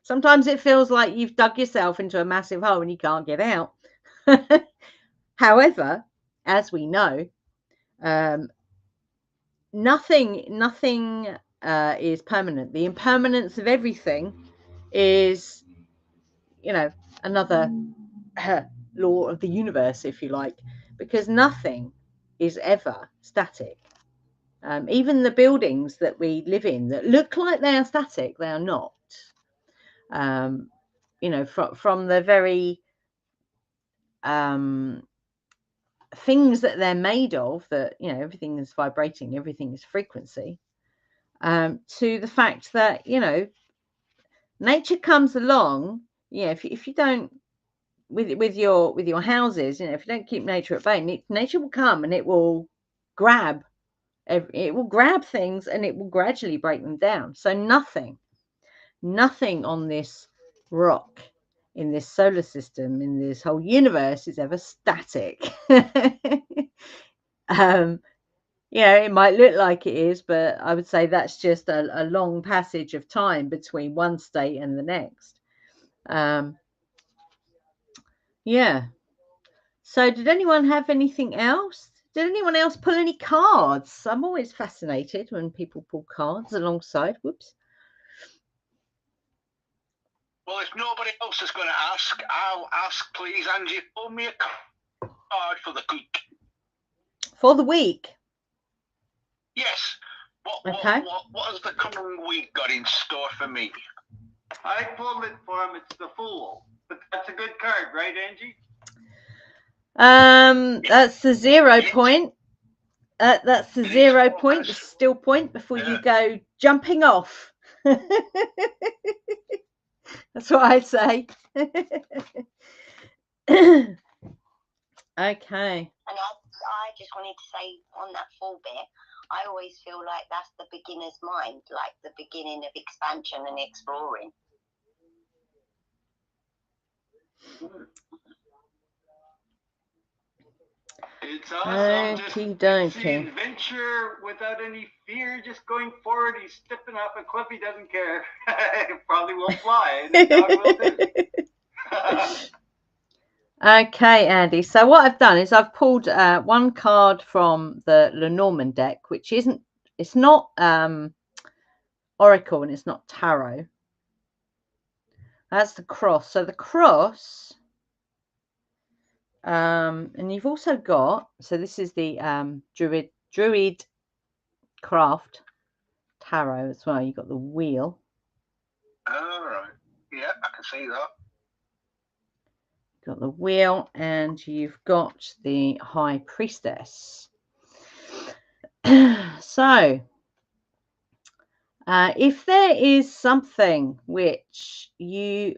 sometimes it feels like you've dug yourself into a massive hole and you can't get out. However, as we know, nothing is permanent. The impermanence of everything is, another law of the universe, if you like, because nothing is ever static. Even the buildings that we live in that look like they are static, they are not. From the very things that they're made of, that everything is vibrating, everything is frequency, to the fact that nature comes along. If you don't, with your houses, if you don't keep nature at bay, nature will come and it will grab things, and it will gradually break them down. So nothing on this rock, in this solar system, in this whole universe is ever static. It might look like it is, but I would say that's just a long passage of time between one state and the next. Yeah. So did anyone have anything else? Did anyone else pull any cards? I'm always fascinated when people pull cards alongside. Whoops. Well, if nobody else is going to ask, I'll ask, please, Angie. Pull me a card for the week. For the week? Yes. What has the coming week got in store for me? I pulled it for him. It's the Fool. But that's a good card, right, Angie? That's the 0 point. That's the 0 point, the still point before you go jumping off. That's what I'd say. Okay. And I just wanted to say on that full bit, I always feel like that's the beginner's mind, like the beginning of expansion and exploring. It's awesome. Just it's the adventure without any fear, just going forward. He's stepping off a cliff. He doesn't care. It probably won't fly. And the dog will too. Okay, Andy. So what I've done is I've pulled one card from the Lenormand deck, which isn't, it's not Oracle and it's not Tarot. That's the cross. So the cross, and you've also got, so this is the Druid Craft Tarot as well. You've got the wheel. All right. Yeah, I can see that. Got the wheel, and you've got the High Priestess. So if there is something which you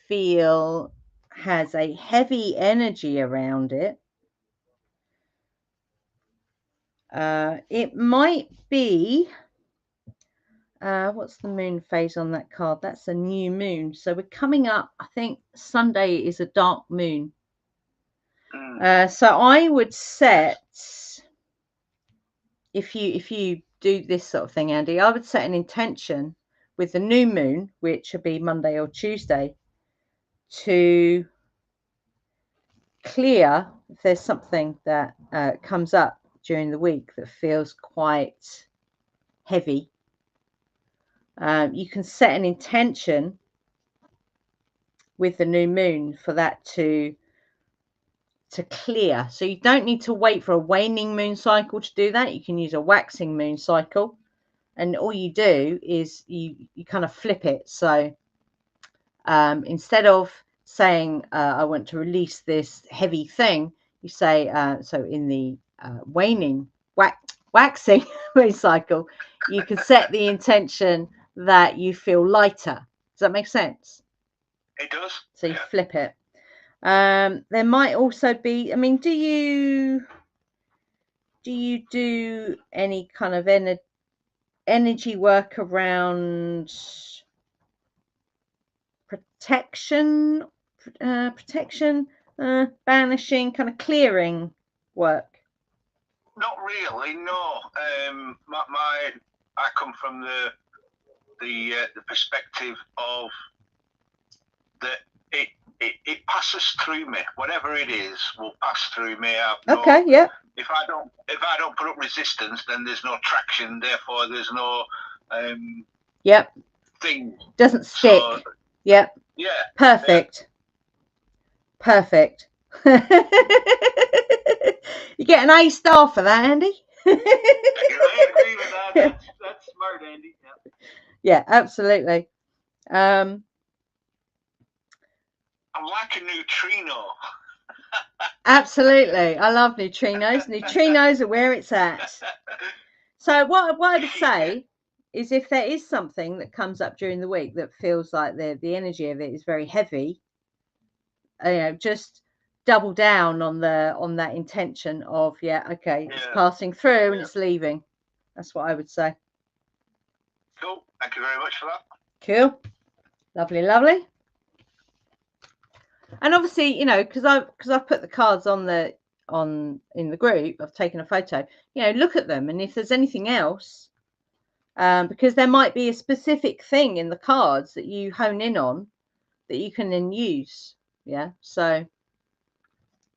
feel has a heavy energy around it, it might be what's the moon phase on that card? That's a new moon. So we're coming up, I think Sunday is a dark moon. So I would set, if you do this sort of thing, Andy, I would set an intention with the new moon, which would be Monday or Tuesday, to clear if there's something that comes up during the week that feels quite heavy. You can set an intention with the new moon for that to clear. So you don't need to wait for a waning moon cycle to do that. You can use a waxing moon cycle, and all you do is you kind of flip it. So instead of saying I want to release this heavy thing, you say so in the waning waxing moon cycle, you can set the intention that you feel lighter. Does that make sense? It does. So you flip it. There might also be, I mean, do you do any kind of energy work around protection, banishing, kind of clearing work? Not really, no. I come from the perspective of that it passes through me. Whatever it is will pass through me. Okay, yeah. If I don't put up resistance, then there's no traction. Therefore, there's no yep. thing. Doesn't stick. So, yep. Yeah. Perfect. Yeah. Perfect. You get an A star for that, Andy. I agree with that. That's smart, Andy. Yeah. Yeah, absolutely. I'm like a neutrino. Absolutely. I love neutrinos. Neutrinos are where it's at. So what I would say is, if there is something that comes up during the week that feels like the energy of it is very heavy, just double down on that intention of, it's passing through and it's leaving. That's what I would say. Cool. Thank you very much for that. Cool. Lovely, lovely. And obviously, because I've put the cards in the group, I've taken a photo. Look at them, and if there's anything else, because there might be a specific thing in the cards that you hone in on that you can then use. Yeah. So,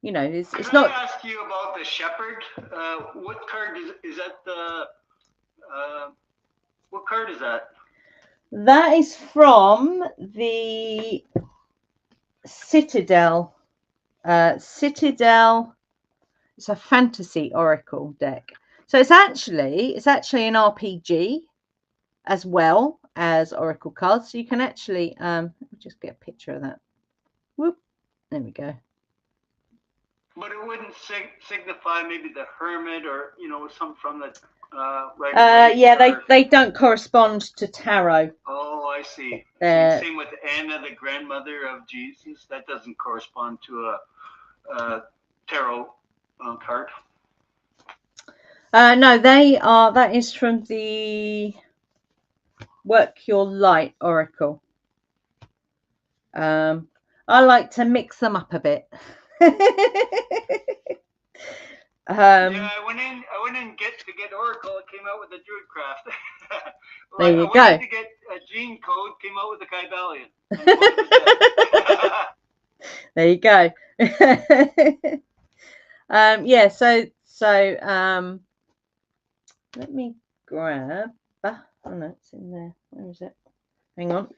it's not. Can I ask you about the shepherd? What card is that? What card is that? That is from the Citadel. Citadel. It's a fantasy oracle deck. So it's actually an RPG as well as oracle cards. So you can actually let me just get a picture of that. Whoop. There we go. But it wouldn't signify maybe the hermit or, you know, some from the yeah, they don't correspond to tarot. Oh, I see. Same with Anna, the grandmother of Jesus. That doesn't correspond to a tarot card. No, they are. That is from the Work Your Light Oracle. I like to mix them up a bit. Yeah, I went in to get Oracle. It came out with the Druidcraft. There you go. I went in to get a gene code. Came out with the Kybalion. There you go. Yeah. So let me grab. Oh no, it's in there. Where is it? Hang on.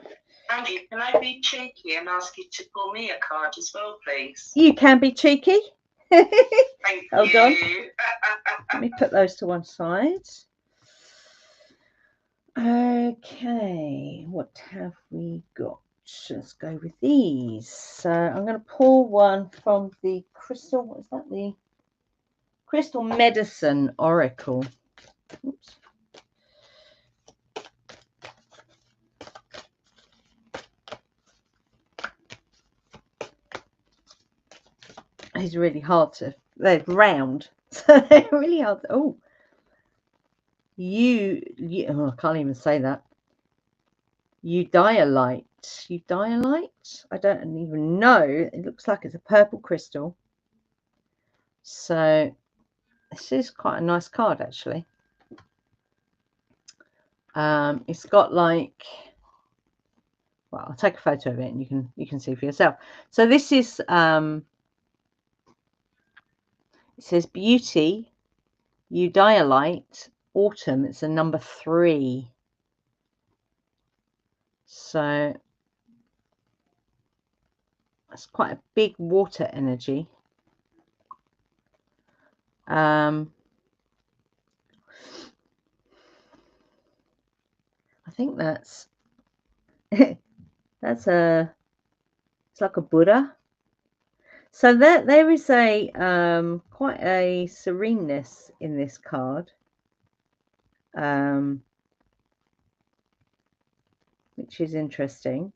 Angie, can I be cheeky and ask you to pull me a card as well, please? You can be cheeky. Thank Hold you. on. Let me put those to one side. Okay, what have we got? Let's go with these. So I'm going to pull one from the crystal. What is that? The Crystal Medicine Oracle. Oops. It's really hard to. They're round, so they're really hard. Oh, oh, I can't even say that. Eudialyte. Eudialyte? I don't even know. It looks like it's a purple crystal. So this is quite a nice card, actually. It's got like, well, I'll take a photo of it and you can see for yourself. So this is it says Beauty, Eudialyte, Autumn. It's a number 3. So it's quite a big water energy. I think that's it's like a Buddha. So there is a quite a sereneness in this card, which is interesting.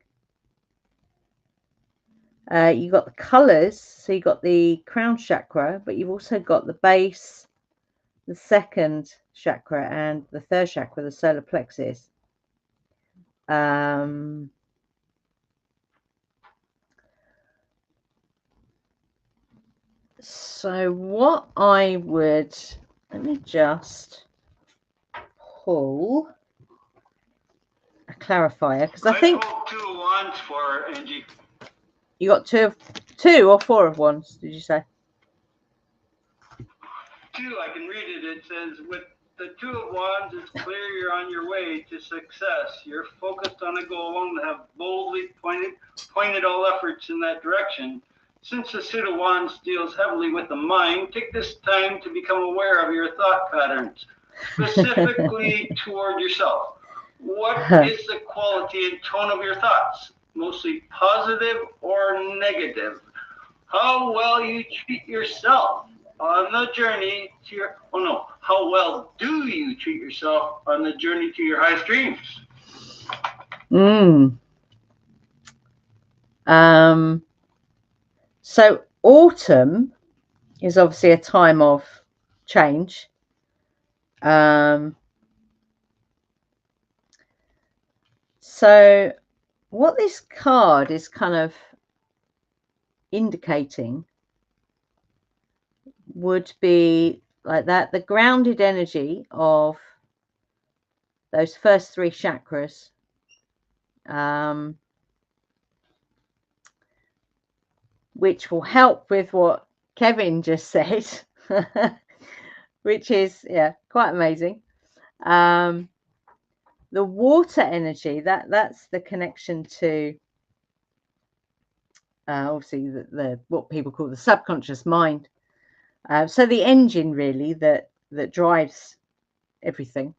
You got the colors, so you got the crown chakra, but you've also got the base, the second chakra, and the third chakra, the solar plexus. So what I would, let me just pull a clarifier, because I think 2 of Wands for Angie. You got 2 or 4 of Wands, did you say? 2, I can read it. It says, with the 2 of Wands, it's clear you're on your way to success. You're focused on a goal and have boldly pointed all efforts in that direction. Since the Suit of Wands deals heavily with the mind, take this time to become aware of your thought patterns, specifically toward yourself. What is the quality and tone of your thoughts? Mostly positive or negative? How well you treat yourself on the journey to your, how well do you treat yourself on the journey to your highest dreams? So autumn is obviously a time of change. So what this card is kind of indicating would be like that, the grounded energy of those first 3 chakras, which will help with what Kevin just said, which is, yeah, quite amazing. The water energy, that's the connection to obviously the what people call the subconscious mind. So the engine really that drives everything.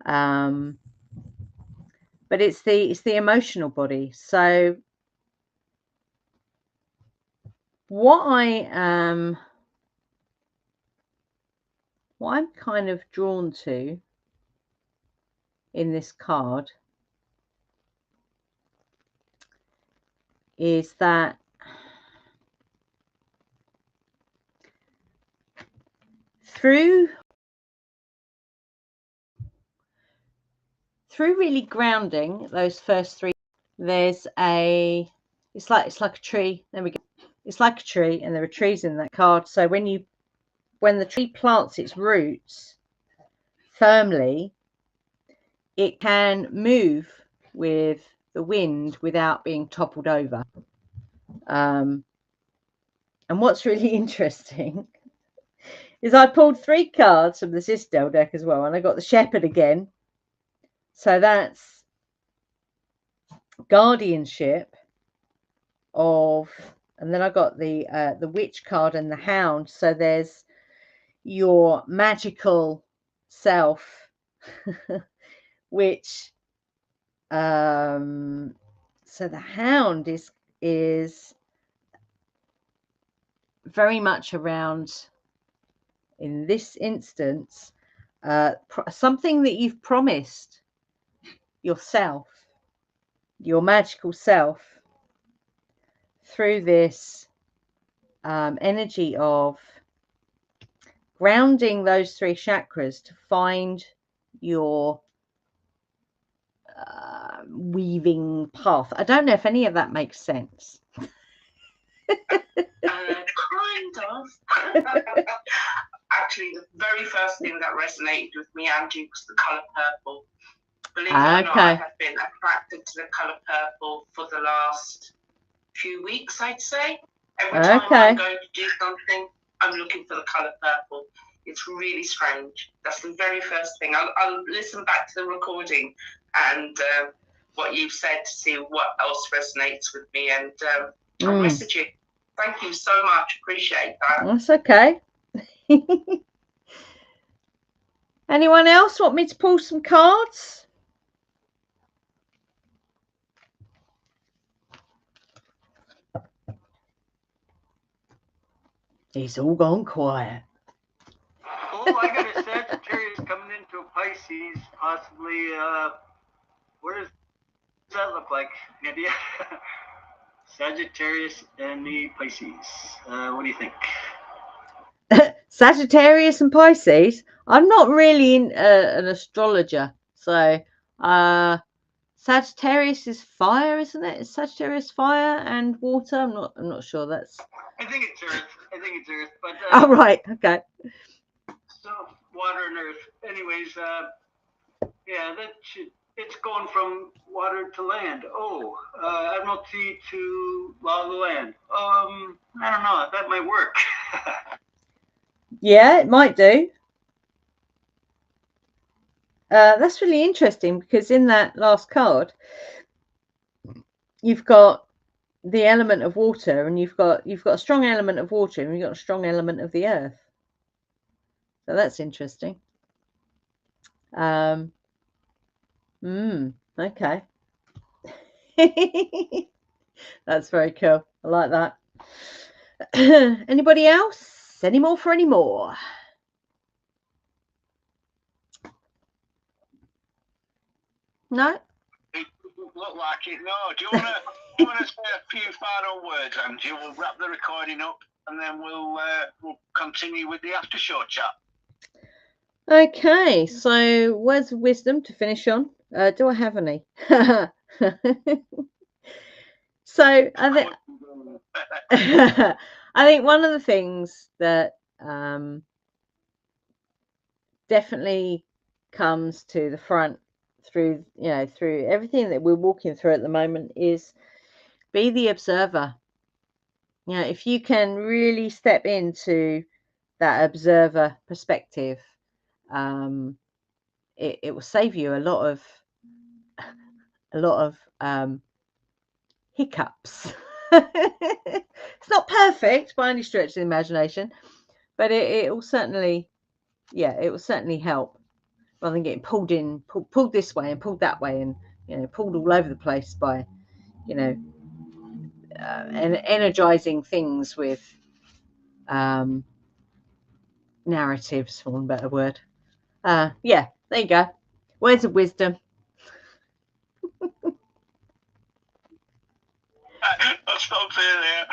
But it's the emotional body. So what I'm kind of drawn to in this card is that through really grounding those first three, there's it's like a tree. There we go. It's like a tree, and there are trees in that card. So when the tree plants its roots firmly, it can move with the wind without being toppled over. And what's really interesting is I pulled 3 cards from the Sistel deck as well, and I got the Shepherd again. So that's guardianship of, and then I got the Witch card and the Hound. So there's your magical self, which so the Hound is very much around, in this instance, something that you've promised yourself, your magical self, through this energy of grounding those 3 chakras to find your weaving path. I don't know if any of that makes sense. Kind of. Actually, the very first thing that resonated with me, Angie, was the colour purple. Believe it or not, I have been attracted to the colour purple for the last few weeks, I'd say. Every time I'm going to do something, I'm looking for the colour purple. It's really strange. That's the very first thing. I'll listen back to the recording and what you've said to see what else resonates with me, and I'll message you. Thank you so much. Appreciate that. That's okay. Anyone else want me to pull some cards? It's all gone quiet. Oh, I got a Sagittarius coming into a Pisces, possibly. What does that look like, India? Sagittarius and the Pisces. What do you think? Sagittarius and Pisces. I'm not really an astrologer, so Sagittarius is fire, isn't it? Is Sagittarius fire and water? I'm not sure. I think it's Earth. But oh, right, okay. So water and Earth. Anyways, yeah, it's going from water to land. Oh, Admiralty to law of the land. I don't know. That might work. Yeah, it might do. That's really interesting, because in that last card, you've got the element of water, and you've got a strong element of water, and you've got a strong element of the earth. So that's interesting. Okay. That's very cool. I like that. Anybody else? Any more for any more? No? It doesn't look like it. No. Do you want to say a few final words, Angie? We'll wrap the recording up, and then we'll continue with the after show chat. Okay. So, words of wisdom to finish on. Do I have any? So I think one of the things that definitely comes to the front through everything that we're walking through at the moment is be the observer. If you can really step into that observer perspective, it will save you a lot of hiccups. It's not perfect by any stretch of the imagination, but it will certainly, it will certainly help, rather than getting pulled this way and pulled that way, and pulled all over the place by energizing things with narratives, for one better word. Yeah, there you go. Words of wisdom. I'll stop there.